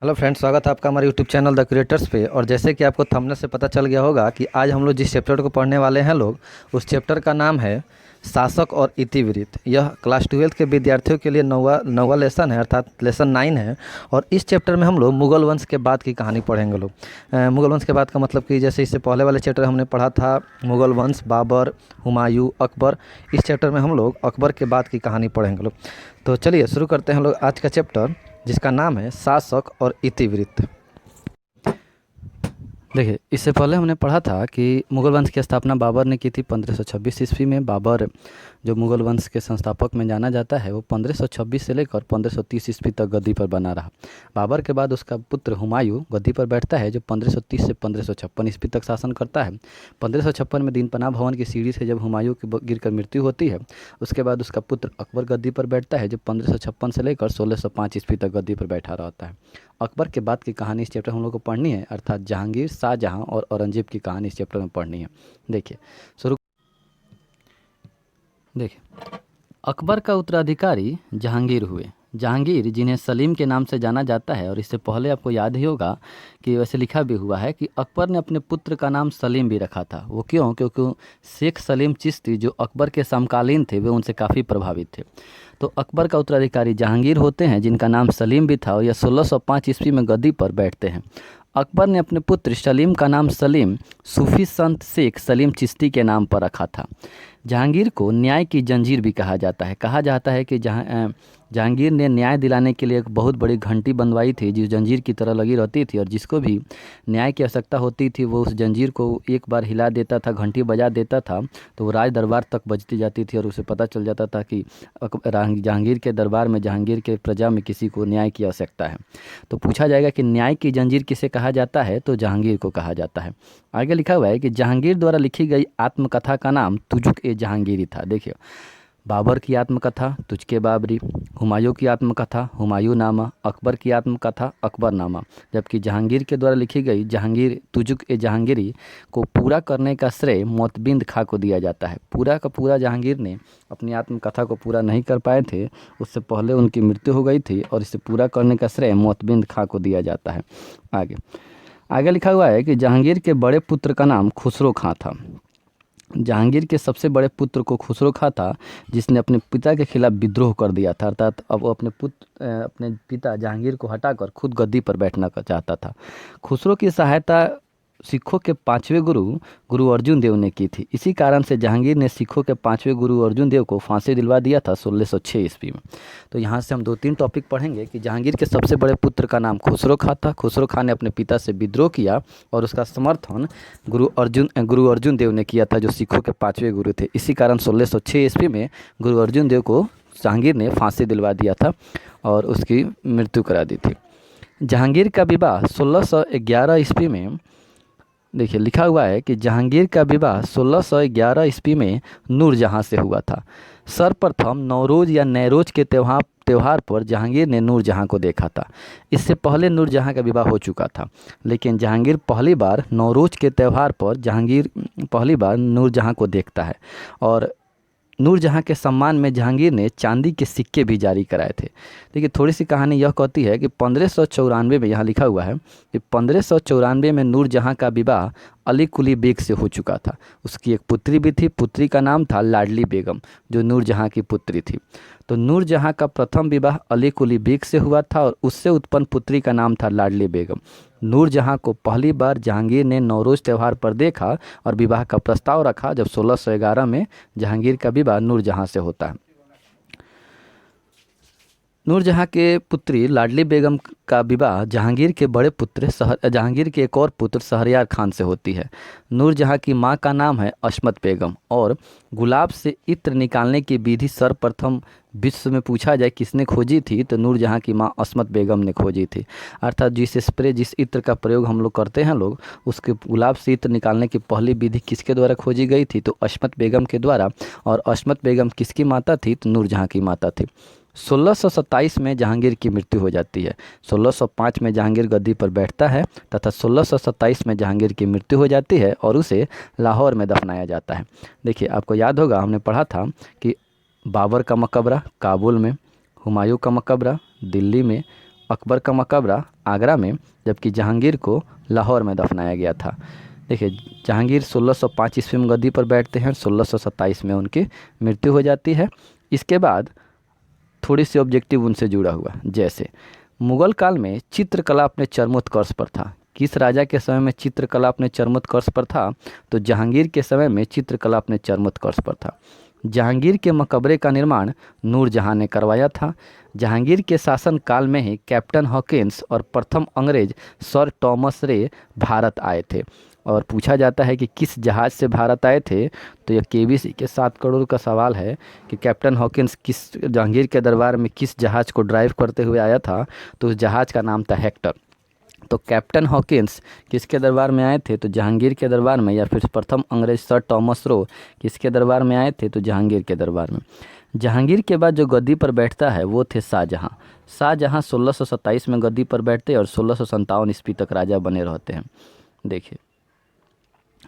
Hello friends, स्वागत है आपका हमारे यूट्यूब चैनल द क्रिएटर्स पे। और जैसे कि आपको थंबनेल से पता चल गया होगा कि आज हम लोग जिस चैप्टर को पढ़ने वाले हैं उस चैप्टर का नाम है शासक और इतिवृत्त। यह क्लास 12 के विद्यार्थियों के लिए नौवा लेसन है, अर्थात लेसन 9 है। और इस चैप्टर में हम लोग मुगल वंश के बाद की कहानी पढ़ेंगे मुगल वंश के बाद का मतलब कि जैसे इससे पहले वाले चैप्टर हमने पढ़ा था मुगल वंश, बाबर, हुमायूं, अकबर। इस चैप्टर में हम लोग अकबर के बाद की कहानी पढ़ेंगे तो चलिए शुरू करते हैं हम लोग आज का चैप्टर, जिसका नाम है शासक और इतिवृत्त। देखिए, इससे पहले हमने पढ़ा था कि मुगल वंश की स्थापना बाबर ने की थी 1526 ईस्वी में। बाबर जो मुगल वंश के संस्थापक में जाना जाता है, वो 1526 से लेकर 1530 ईस्वी तक गद्दी पर बना रहा। बाबर के बाद उसका पुत्र हुमायूं गद्दी पर बैठता है, जो 1530 से 1556 ईस्वी तक शासन करता है। 1556 में दीनपनाह भवन की सीढ़ी से जब हुमायूं की गिरकर मृत्यु होती है, उसके बाद उसका पुत्र अकबर गद्दी पर बैठता है, जो 1556 से लेकर 1605 ईस्वी तक गद्दी पर बैठा रहता है। अकबर के बाद की कहानी इस चैप्टर हम लोग को पढ़नी है, अर्थात जहांगीर, शाहजहां और औरंगजेब की कहानी इस चैप्टर में पढ़नी है। देखिए अकबर का उत्तराधिकारी जहांगीर हुए। जहांगीर, जिन्हें सलीम के नाम से जाना जाता है, और इससे पहले आपको याद ही होगा कि वैसे लिखा भी हुआ है कि अकबर ने अपने पुत्र का नाम सलीम भी रखा था। वो क्यों? क्योंकि शेख सलीम चिश्ती जो अकबर के समकालीन थे, वे उनसे काफ़ी प्रभावित थे। तो अकबर का उत्तराधिकारी जहांगीर होते हैं, जिनका नाम सलीम भी था, और यह 1605 ईस्वी में गद्दी पर बैठते हैं। अकबर ने अपने पुत्र सलीम का नाम सलीम सूफी संत शेख सलीम चिश्ती के नाम पर रखा था। जहांगीर को न्याय की जंजीर भी कहा जाता है। कहा जाता है कि जहांगीर ने न्याय दिलाने के लिए एक बहुत बड़ी घंटी बनवाई थी, जो जंजीर की तरह लगी रहती थी, और जिसको भी न्याय की आवश्यकता होती थी वो उस जंजीर को एक बार हिला देता था, घंटी बजा देता था, तो वो राज दरबार तक बजती जाती थी, और उसे पता चल जाता था कि जहांगीर के दरबार में, जहांगीर के प्रजा में किसी को न्याय की आवश्यकता है। तो पूछा जाएगा कि न्याय की जंजीर किसे कहा जाता है, तो जहांगीर को कहा जाता है। आगे लिखा हुआ है कि जहांगीर द्वारा लिखी गई आत्मकथा का नाम तुजुक ए जहांगीरी था। देखिए, बाबर की आत्मकथा तुझके बाबरी, हुमायूं की आत्मकथा हुमायूं नामा, अकबर की आत्मकथा अकबरनामा। जबकि जहांगीर के द्वारा लिखी गई जहांगीर तुजुक ए जहांगीरी को पूरा करने का श्रेय मोतबिंद खां को दिया जाता है। पूरा का पूरा जहांगीर ने अपनी आत्मकथा को पूरा नहीं कर पाए थे, उससे पहले उनकी मृत्यु हो गई थी, और इसे पूरा करने का श्रेय मोतबिंद खां को दिया जाता है। आगे लिखा हुआ है कि जहांगीर के बड़े पुत्र का नाम खुसरो खां था। जहांगीर के सबसे बड़े पुत्र को खुसरो खां था, जिसने अपने पिता के खिलाफ विद्रोह कर दिया था, अर्थात अब वो अपने पिता जहांगीर को हटाकर खुद गद्दी पर बैठना चाहता था। खुसरो की सहायता सिखों के 5वें गुरु अर्जुन देव ने की थी। इसी कारण से जहांगीर ने सिखों के 5वें गुरु अर्जुन देव को फांसी दिलवा दिया था 1606 ईस्वी में। तो यहाँ से हम 2-3 टॉपिक पढ़ेंगे कि जहांगीर के सबसे बड़े पुत्र का नाम खुसरो खां था। खुसरो खां ने अपने पिता से विद्रोह किया, और उसका समर्थन गुरु अर्जुन देव ने किया था, जो सिखों के 5वें गुरु थे। इसी कारण 1606 ईस्वी में गुरु अर्जुन देव को जहांगीर ने फांसी दिलवा दिया था और उसकी मृत्यु करा दी थी। जहांगीर का विवाह 1611 ईस्वी में, देखिए लिखा हुआ है कि जहांगीर का विवाह 1611 ईस्वी में नूरजहां से हुआ था। सर्वप्रथम नौरोज़ या नैरोज के त्यौहार पर जहांगीर ने नूरजहां को देखा था। इससे पहले नूरजहां का विवाह हो चुका था, लेकिन जहांगीर पहली बार नौरोज के त्यौहार पर नूरजहां को देखता है। और नूरजहां के सम्मान में जहांगीर ने चांदी के सिक्के भी जारी कराए थे। देखिए, थोड़ी सी कहानी यह कहती है कि 1594 में, यहाँ लिखा हुआ है कि 1594 में नूरजहां का विवाह अली कुली बेग से हो चुका था। उसकी एक पुत्री भी थी। पुत्री का नाम था लाडली बेगम, जो नूरजहां की पुत्री थी। तो नूरजहां का प्रथम विवाह अली कुली बेग से हुआ था, और उससे उत्पन्न पुत्री का नाम था लाडली बेगम। नूरजहां को पहली बार जहांगीर ने नौरोज त्यौहार पर देखा और विवाह का प्रस्ताव रखा, जब 1611 में जहांगीर का विवाह नूरजहां से होता है। नूरजहां के पुत्री लाडली बेगम का विवाह जहांगीर के एक और पुत्र शहरयार खान से होती है। नूरजहां की मां का नाम है अशमत बेगम, और गुलाब से इत्र निकालने की विधि सर्वप्रथम विश्व में पूछा जाए किसने खोजी थी, तो नूरजहां की मां अशमत बेगम ने खोजी थी। अर्थात जिस इत्र का प्रयोग हम लोग करते हैं उसके गुलाब से इत्र निकालने की पहली विधि किसके द्वारा खोजी गई थी, तो अशमत बेगम के द्वारा। और अशमत बेगम किसकी माता थी, तो नूरजहां की माता थी। 1627 में जहांगीर की मृत्यु हो जाती है। 1605 में जहांगीर गद्दी पर बैठता है, तथा 1627 में जहांगीर की मृत्यु हो जाती है, और उसे लाहौर में दफनाया जाता है। देखिए, आपको याद होगा हमने पढ़ा था कि बाबर का मकबरा काबुल में, हुमायूं का मकबरा दिल्ली में, अकबर का मकबरा आगरा में, जबकि जहांगीर को लाहौर में दफनाया गया था। देखिए, जहांगीर 1605 ईस्वी में गद्दी पर बैठते हैं, 1627 में उनकी मृत्यु हो जाती है। इसके बाद थोड़ी सी ऑब्जेक्टिव उनसे जुड़ा हुआ, जैसे मुगल काल में चित्रकला अपने चरमोत्कर्ष पर था। किस राजा के समय में चित्रकला अपने चरमोत्कर्ष पर था? तो जहांगीर के समय में चित्रकला अपने चरमोत्कर्ष पर था। जहांगीर के मकबरे का निर्माण नूरजहां ने करवाया था। जहांगीर के शासन काल में ही कैप्टन हॉकिंस और प्रथम अंग्रेज सर टॉमस रे भारत आए थे। और पूछा जाता है कि किस जहाज़ से भारत आए थे, तो यह केबीसी के 7 करोड़ का सवाल है कि कैप्टन हॉकिंस किस जहांगीर के दरबार में किस जहाज़ को ड्राइव करते हुए आया था, तो उस जहाज़ का नाम था हेक्टर। तो कैप्टन हॉकिंस किसके दरबार में आए थे? तो जहांगीर के दरबार में। या फिर प्रथम अंग्रेज सर टॉमस रो किसके दरबार में आए थे? तो जहांगीर के दरबार में। जहांगीर के बाद जो गद्दी पर बैठता है वो थे शाहजहां। शाहजहां 1627 में गद्दी पर बैठते और 1657 ईस्वी तक राजा बने रहते हैं। देखिए,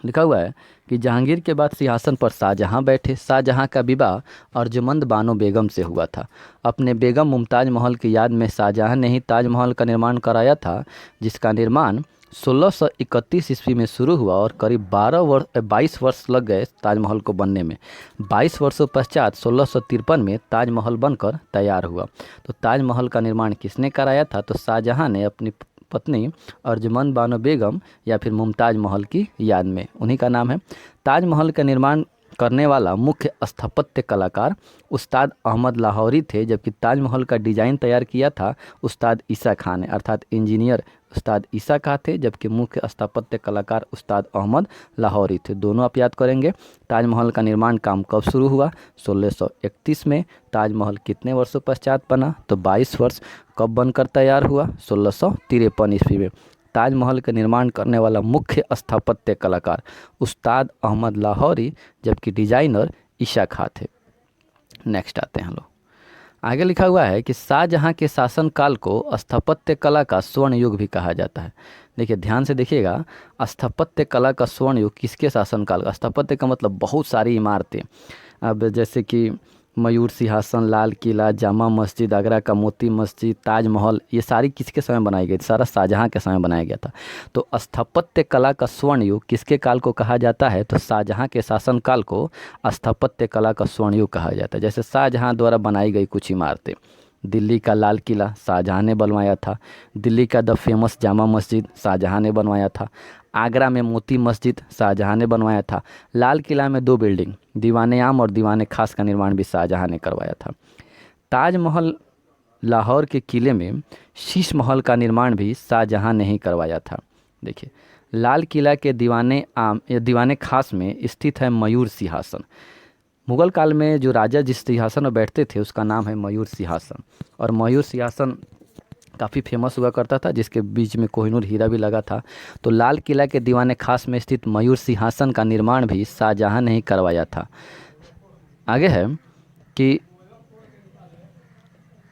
लिखा हुआ है कि जहांगीर के बाद सिंहासन पर शाहजहां बैठे। शाहजहां का विवाह अर्जुमंद बानो बेगम से हुआ था। अपने बेगम मुमताज़ महल की याद में शाहजहां ने ही ताजमहल का निर्माण कराया था, जिसका निर्माण 1631 ईस्वी में शुरू हुआ और करीब 22 वर्ष लग गए ताजमहल को बनने में। 22 वर्षों पश्चात 1653 में ताजमहल बनकर तैयार हुआ। तो ताजमहल का निर्माण किसने कराया था? तो शाहजहां ने अपनी पत्नी अर्जुमंद बानो बेगम या फिर मुमताज़ महल की याद में, उन्हीं का नाम है। ताजमहल का निर्माण करने वाला मुख्य स्थापत्य कलाकार उस्ताद अहमद लाहौरी थे, जबकि ताजमहल का डिज़ाइन तैयार किया था उस्ताद ईसा खान ने, अर्थात इंजीनियर उस्ताद ईसा खान थे, जबकि मुख्य स्थापत्य कलाकार उस्ताद अहमद लाहौरी थे। दोनों आप याद करेंगे। ताजमहल का निर्माण काम कब शुरू हुआ? 1631 में। ताजमहल कितने वर्षों पश्चात बना? तो 22 वर्ष। कब बनकर तैयार हुआ? 1653 ईस्वी में। ताजमहल का निर्माण करने वाला मुख्य स्थापत्य कलाकार उस्ताद अहमद लाहौरी, जबकि डिजाइनर ईसा खां थे। नेक्स्ट आते हैं हम लोग। आगे लिखा हुआ है कि शाहजहां के शासनकाल को स्थापत्य कला का स्वर्ण युग भी कहा जाता है। देखिए, ध्यान से देखिएगा, स्थापत्य कला का स्वर्ण युग किसके शासनकाल का? स्थापत्य का मतलब बहुत सारी इमारतें। अब जैसे कि मयूर सिंहासन, लाल किला, जामा मस्जिद, आगरा का मोती मस्जिद, ताजमहल, ये सारी किसके समय बनाई गई? सारा शाहजहां के समय बनाया गया था। तो स्थापत्य कला का स्वर्ण युग किसके काल को कहा जाता है? तो शाहजहां के शासनकाल को स्थापत्य कला का स्वर्ण युग कहा जाता है। जैसे शाहजहां द्वारा बनाई गई कुछ इमारतें, दिल्ली का लाल किला शाहजहां ने बनवाया था। दिल्ली का द फेमस जामा मस्जिद शाहजहां ने बनवाया था। आगरा में मोती मस्जिद शाहजहां ने बनवाया था। लाल किला में 2 बिल्डिंग, दीवाने आम और दीवाने खास का निर्माण भी शाहजहां ने करवाया था। ताजमहल लाहौर के किले में शीश महल का निर्माण भी शाहजहां ने ही करवाया था। देखिए, लाल किला के दीवाने आम या दीवाने खास में स्थित है मयूर सिंहासन। मुगल काल में जो राजा जिस सिंहासन में बैठते थे उसका नाम है मयूर सिंहासन। और मयूर सिंहासन काफ़ी फेमस हुआ करता था, जिसके बीच में कोहिनूर हीरा भी लगा था। तो लाल किला के दीवाने खास में स्थित मयूर सिंहासन का निर्माण भी शाहजहां ने ही करवाया था। आगे है कि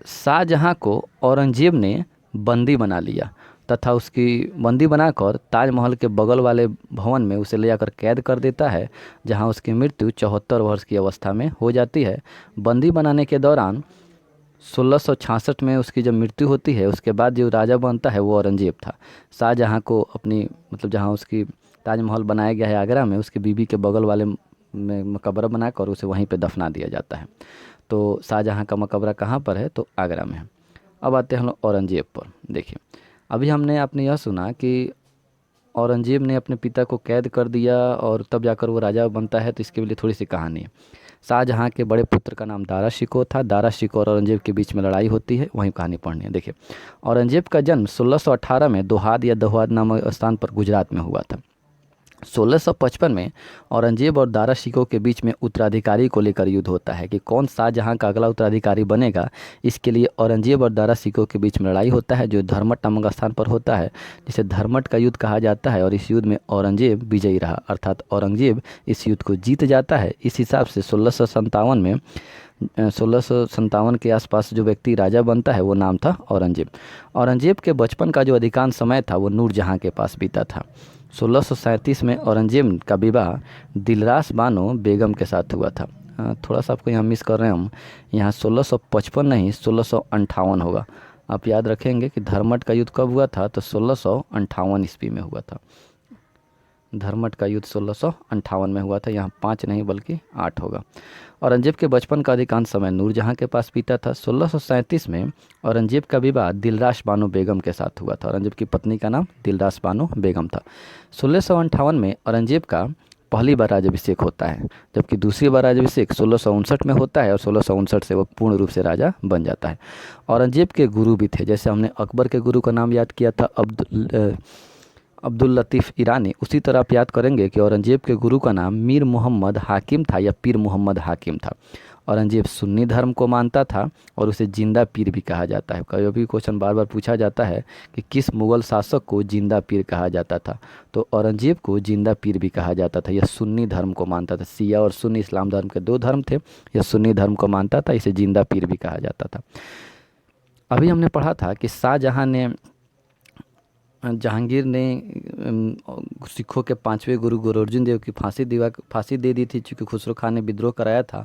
शाहजहां को औरंगजेब ने बंदी बना लिया तथा उसकी बंदी बनाकर ताजमहल के बगल वाले भवन में उसे ले जाकर कैद कर देता है, जहां उसकी मृत्यु 74 वर्ष की अवस्था में हो जाती है। बंदी बनाने के दौरान 1666 में उसकी जब मृत्यु होती है, उसके बाद जो राजा बनता है वो औरंगजेब था। शाहजहां को अपनी जहाँ उसकी ताजमहल बनाया गया है आगरा में, उसकी बीबी के बगल वाले में मकबरा बनाकर उसे वहीं पे दफना दिया जाता है। तो शाहजहां का मकबरा कहाँ पर है? तो आगरा में है। अब आते हैं हम लोग औरंगजेब पर। देखिए, अभी हमने आपने यह सुना कि औरंगजेब ने अपने पिता को कैद कर दिया और तब जाकर वो राजा बनता है, तो इसके लिए थोड़ी सी कहानी है। शाहजहां के बड़े पुत्र का नाम दारा शिकोह था। दारा शिकोह और औरंगजेब के बीच में लड़ाई होती है, वहीं कहानी पढ़नी है। देखिए, औरंगजेब का जन्म 1618 में दोहाद या दोहाद नामक स्थान पर गुजरात में हुआ था। 1655 में औरंगजेब और दारा शिकोह के बीच में उत्तराधिकारी को लेकर युद्ध होता है कि कौन शाहजहां का अगला उत्तराधिकारी बनेगा। इसके लिए औरंगजेब और दारा शिकोह के बीच में लड़ाई होता है, जो धर्मट नामक स्थान पर होता है, जिसे धर्मट का युद्ध कहा जाता है। और इस युद्ध में औरंगजेब विजयी रहा, अर्थात औरंगजेब इस युद्ध को जीत जाता है। इस हिसाब से 1657 के आसपास जो व्यक्ति राजा बनता है वो नाम था औरंगजेब। औरंगजेब के बचपन का जो अधिकांश समय था वो नूरजहां के पास बीता था। 1637 में औरंगजेब का विवाह दिलरास बानो बेगम के साथ हुआ था। थोड़ा सा आपको यहाँ मिस कर रहे हैं हम, यहाँ 1655 नहीं 1658 होगा। आप याद रखेंगे कि धर्मट का युद्ध कब हुआ था, तो 1658 ईस्वी में हुआ था। धर्मट का युद्ध 1658 में हुआ था। यहाँ 5 नहीं बल्कि 8 होगा। औरंगजेब के बचपन का अधिकांश समय नूरजहाँ के पास बीता था। 1637 में औरंगजेब का विवाह दिलराश बानो बेगम के साथ हुआ था। औरंगजेब की पत्नी का नाम दिलराश बानो बेगम था। 1658 में औरंगजेब का पहली बार राज्याभिषेक होता है, जबकि दूसरी बार राज्याभिषेक 1659 में होता है और 1659 से वो पूर्ण रूप से राजा बन जाता है। औरंगजेब के गुरु भी थे, जैसे हमने अकबर के गुरु का नाम याद किया था अब्दुल लतीफ़ ईरानी, उसी तरह आप याद करेंगे कि औरंगजेब के गुरु का नाम मीर मोहम्मद हाकिम था या पीर मोहम्मद हाकिम था। औरंगजेब सुन्नी धर्म को मानता था और उसे जिंदा पीर भी कहा जाता है। कभी भी क्वेश्चन बार बार पूछा जाता है कि किस मुग़ल शासक को जिंदा पीर कहा जाता था, तो औरंगजेब को जिंदा पीर भी कहा जाता था। यह सुन्नी धर्म को मानता था। शिया और सुन्नी इस्लाम धर्म के 2 धर्म थे। यह सुन्नी धर्म को मानता था, इसे जिंदा पीर भी कहा जाता था। अभी हमने पढ़ा था कि जहांगीर ने सिखों के 5वें गुरु गुरु अर्जुन देव की फांसी दे दी थी, चूँकि खुसरो खान ने विद्रोह कराया था।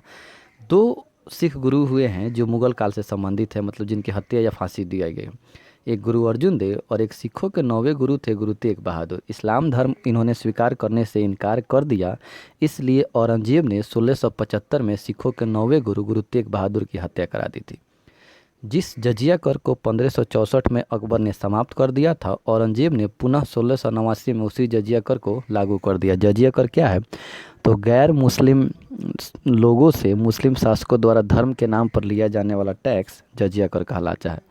2 सिख गुरु हुए हैं जो मुग़ल काल से संबंधित है, मतलब जिनकी हत्या या फांसी दिया गई। एक गुरु अर्जुन देव और एक सिखों के 9वें गुरु थे गुरु तेग बहादुर। इस्लाम धर्म इन्होंने स्वीकार करने से इनकार कर दिया, इसलिए औरंगजेब ने 1675 में सिखों के 9वें गुरु गुरु तेग बहादुर की हत्या करा दी थी। जिस जजिया कर को 1564 में अकबर ने समाप्त कर दिया था, औरंगजेब ने पुनः 1689 में उसी जजिया कर को लागू कर दिया। जजिया कर क्या है, तो गैर मुस्लिम लोगों से मुस्लिम शासकों द्वारा धर्म के नाम पर लिया जाने वाला टैक्स जजिया कर कहलाता है।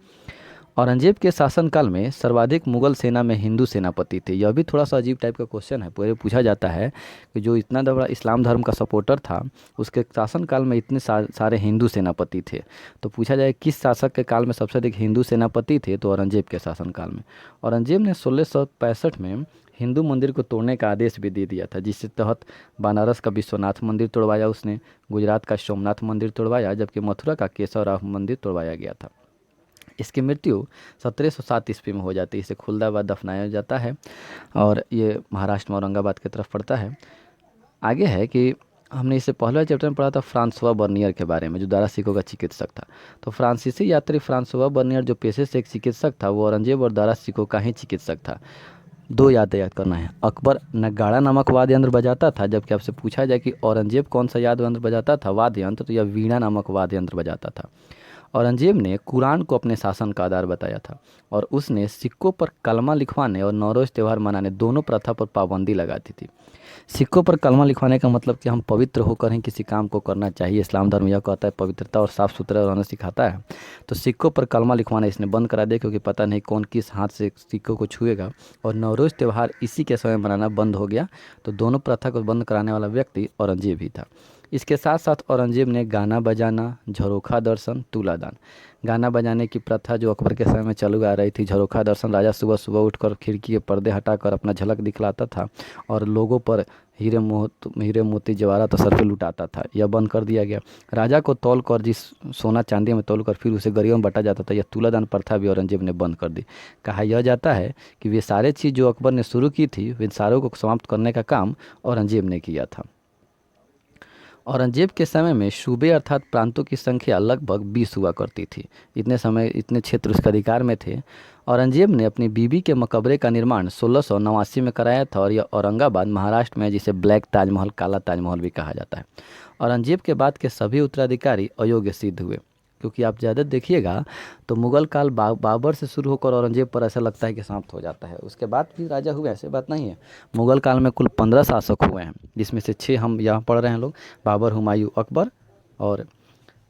औरंगजेब के शासनकाल में सर्वाधिक मुगल सेना में हिंदू सेनापति थे। यह भी थोड़ा सा अजीब टाइप का क्वेश्चन है। पूरे पूछा जाता है कि जो इतना बड़ा इस्लाम धर्म का सपोर्टर था, उसके शासनकाल में इतने सारे हिंदू सेनापति थे। तो पूछा जाए किस शासक के काल में सबसे अधिक हिंदू सेनापति थे, तो औरंगजेब के शासनकाल में। औरंगजेब ने 1665 में हिंदू मंदिर को तोड़ने का आदेश भी दे दिया था, जिसके तहत बनारस का विश्वनाथ मंदिर तोड़वाया उसने, गुजरात का सोमनाथ मंदिर तोड़वाया, जबकि मथुरा का केशवराव मंदिर तोड़वाया गया था। इसकी मृत्यु 1707 ईस्वी में हो जाती है। इसे खुलदाबाद दफनाया जाता है और ये महाराष्ट्र में औरंगाबाद की तरफ पड़ता है। आगे है कि हमने इससे पहले चैप्टर में पढ़ा था फ्रांसवा बर्नियर के बारे में, जो दारा सिकों का चिकित्सक था। तो फ्रांसीसी यात्री फ्रांसवा बर्नियर जो पेशे से एक चिकित्सक था, वो औरंगजेब और दारा सिकों का ही चिकित्सक था। 2 यादें याद करना है। अकबर नगाड़ा नामक वाद्य यंत्र बजाता था, जबकि आपसे पूछा जाए कि औरंगजेब कौन सा वाद्य यंत्र बजाता था वाद्य यंत्र, तो यह वीणा नामक वाद्य यंत्र बजाता था। औरंगजेब ने कुरान को अपने शासन का आधार बताया था और उसने सिक्कों पर कलमा लिखवाने और नौरोज़ त्यौहार मनाने दोनों प्रथा पर पाबंदी लगा दी थी। सिक्कों पर कलमा लिखवाने का मतलब कि हम पवित्र होकर ही किसी काम को करना चाहिए। इस्लाम धर्म यह कहता है पवित्रता और साफ़ सुथरा रहना सिखाता है। तो सिक्कों पर कलमा लिखवाना इसने बंद करा दिया, क्योंकि पता नहीं कौन किस हाथ से सिक्कों को छुएगा। और नौरोज़ त्यौहार इसी के समय मनाना बंद हो गया। तो दोनों प्रथा को बंद कराने वाला व्यक्ति औरंगजेब ही था। इसके साथ साथ औरंगजेब ने गाना बजाना, झरोखा दर्शन, तुलादान, गाना बजाने की प्रथा जो अकबर के समय में चालू आ रही थी। झरोखा दर्शन, राजा सुबह सुबह उठकर खिड़की के पर्दे हटाकर अपना झलक दिखलाता था और लोगों पर हीरे मोती जवाहरात तो सर पे लुटाता था। यह बंद कर दिया गया। राजा को तौल कर जिस सोना चांदी में तौल कर फिर उसे गरीबों में बांटा जाता था, यह तुलादान प्रथा भी औरंगजेब ने बंद कर दी। कहा यह जाता है कि वे सारे चीज़ जो अकबर ने शुरू की थी, वे सारों को समाप्त करने का काम औरंगजेब ने किया था। औरंगजेब के समय में सूबे अर्थात प्रांतों की संख्या लगभग 20 हुआ करती थी। इतने क्षेत्र उसके अधिकार में थे। औरंगजेब ने अपनी बीबी के मकबरे का निर्माण 1689 में कराया था और यह औरंगाबाद महाराष्ट्र में, जिसे ब्लैक ताजमहल, काला ताजमहल भी कहा जाता है। औरंगजेब के बाद के सभी उत्तराधिकारी अयोग्य सिद्ध हुए, क्योंकि आप ज़्यादा देखिएगा तो मुग़ल काल बाबर से शुरू होकर औरंगजेब पर ऐसा लगता है कि समाप्त हो जाता है। उसके बाद भी राजा हुए, ऐसे बात नहीं है। मुग़ल काल में कुल 15 शासक हुए हैं, जिसमें से 6 हम यहाँ पढ़ रहे हैं लोग, बाबर, हुमायूं, अकबर और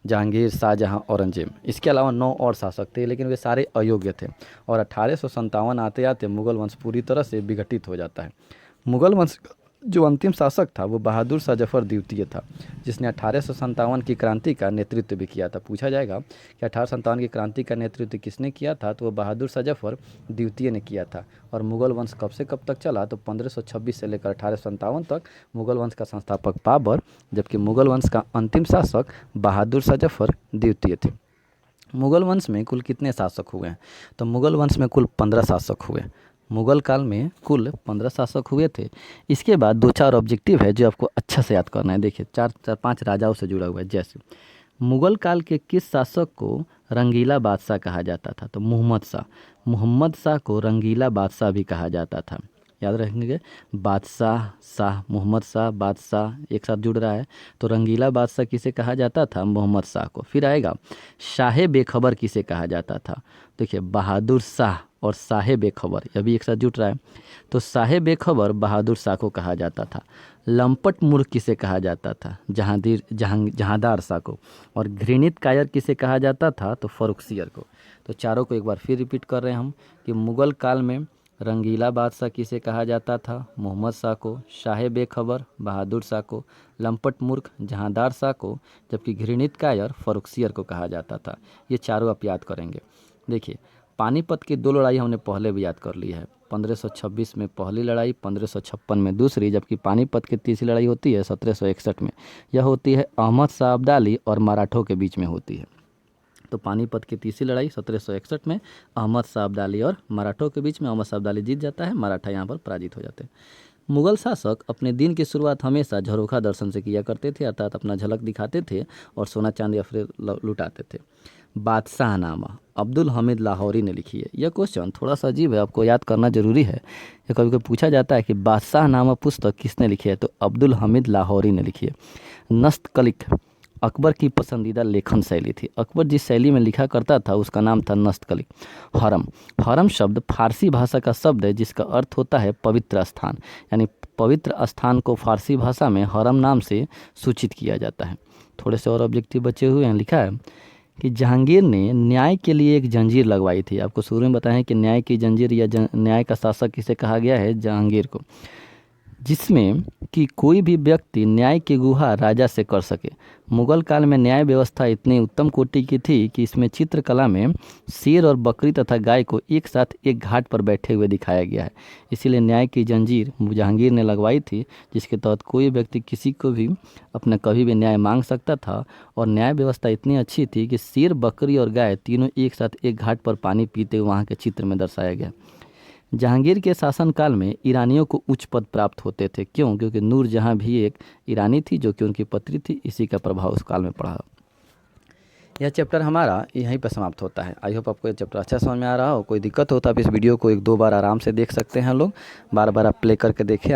जहांगीर, शाहजहां, औरंगजेब। इसके अलावा 9 और शासक थे, लेकिन वे सारे अयोग्य थे। और 1857 आते आते मुग़ल वंश पूरी तरह से विघटित हो जाता है। मुग़ल वंश जो अंतिम शासक था वो बहादुर शाह जफ़र द्वितीय था, जिसने 1857 की क्रांति का नेतृत्व भी किया था। पूछा जाएगा कि 1857 की क्रांति का नेतृत्व किसने किया था, तो वो बहादुर शाह जफ़र द्वितीय ने किया था। और मुग़ल वंश कब से कब तक चला, तो 1526 से लेकर 1857 तक मुग़ल वंश का संस्थापक बाबर, जबकि मुग़ल वंश का अंतिम शासक बहादुर शाह जफ़र द्वितीय थे। मुग़ल वंश में कुल कितने शासक हुए हैं, तो मुग़ल वंश में कुल 15 शासक हुए। मुग़ल काल में कुल 15 शासक हुए थे। इसके बाद 2-4 ऑब्जेक्टिव है जो आपको अच्छा से याद करना है। देखिए 4-5 राजाओं से जुड़ा हुआ है। जैसे मुगल काल के किस शासक को रंगीला बादशाह कहा जाता था? तो मोहम्मद शाह को रंगीला बादशाह भी कहा जाता था। याद रखेंगे, बादशाह, शाह, मोहम्मद शाह, बादशाह एक साथ जुड़ रहा है, तो रंगीला बादशाह किसे कहा जाता था? मोहम्मद शाह को। फिर आएगा शाह बेखबर किसे कहा जाता था? देखिए, बहादुर शाह और शाह बेखबर यह भी एक साथ जुट रहा है, तो शाह बेखबर बहादुर शाह को कहा जाता था। लंपट मूर्ख किसे कहा जाता था? जहांदार शाह को। और घृणित कायर किसे कहा जाता था? तो फर्रुखसियर को। तो चारों को एक बार फिर रिपीट कर रहे हैं हम कि मुगल काल में रंगीला बादशाह किसे कहा जाता था? मोहम्मद शाह को। शाह बेखबर बहादुर शाह को। लंपट मूर्ख जहांदार शाह को। जबकि घृणित कायर फर्रुखसियर को कहा जाता था। ये चारों आप याद करेंगे। देखिए, पानीपत की 2 लड़ाई हमने पहले भी याद कर ली है। 1526 में पहली लड़ाई, 1556 में दूसरी, जबकि पानीपत की तीसरी लड़ाई होती है 1761 में। यह होती है अहमद शाह अब्दाली और मराठों के बीच में होती है। तो पानीपत की तीसरी लड़ाई 1761 में अहमद शाह अब्दाली और मराठों के बीच में। अहमद शाह अब्दाली जीत जाता है, मराठा यहाँ पर पराजित हो जाते हैं। मुगल शासक अपने दिन की शुरुआत हमेशा झरोखा दर्शन से किया करते थे, अर्थात अपना झलक दिखाते थे और सोना चांदी अफरे लुटाते थे। बादशाहनामा अब्दुल हमीद लाहौरी ने लिखी है। यह क्वेश्चन थोड़ा सा अजीब है, आपको याद करना जरूरी है। ये कभी कभी पूछा जाता है कि बादशाहनामा पुस्तक किसने लिखी है? तो अब्दुल हमीद लाहौरी ने लिखी है। नस्तकलिक अकबर की पसंदीदा लेखन शैली थी। अकबर जिस शैली में लिखा करता था उसका नाम था नस्तकलिक। हरम शब्द फारसी भाषा का शब्द है जिसका अर्थ होता है पवित्र स्थान, यानी पवित्र स्थान को फारसी भाषा में हरम नाम से सूचित किया जाता है। थोड़े से और ऑब्जेक्टिव बचे हुए हैं। लिखा है कि जहांगीर ने न्याय के लिए एक जंजीर लगवाई थी। आपको शुरू में बताएं कि न्याय की जंजीर या न्याय का शासक किसे कहा गया है? जहांगीर को, जिसमें कि कोई भी व्यक्ति न्याय की गुहार राजा से कर सके। मुगल काल में न्याय व्यवस्था इतनी उत्तम कोटि की थी कि इसमें चित्रकला में शेर और बकरी तथा गाय को एक साथ एक घाट पर बैठे हुए दिखाया गया है। इसीलिए न्याय की जंजीर जहांगीर ने लगवाई थी, जिसके तहत कोई व्यक्ति किसी को भी अपना कभी भी न्याय मांग सकता था। और न्याय व्यवस्था इतनी अच्छी थी कि शेर, बकरी और गाय तीनों एक साथ एक घाट पर पानी पीते हुए वहाँ के चित्र में दर्शाया गया। जहांगीर के शासनकाल में ईरानियों को उच्च पद प्राप्त होते थे। क्यों? क्योंकि नूरजहां भी एक ईरानी थी जो कि उनकी पत्री थी। इसी का प्रभाव उस काल में पड़ा। यह चैप्टर हमारा यहीं पर समाप्त होता है। आई होप आपको यह चैप्टर अच्छा समझ में आ रहा हो। कोई दिक्कत हो तो आप इस वीडियो को 1-2 बार आराम से देख सकते हैं लोग। बार बार आप प्ले करके देखें। आप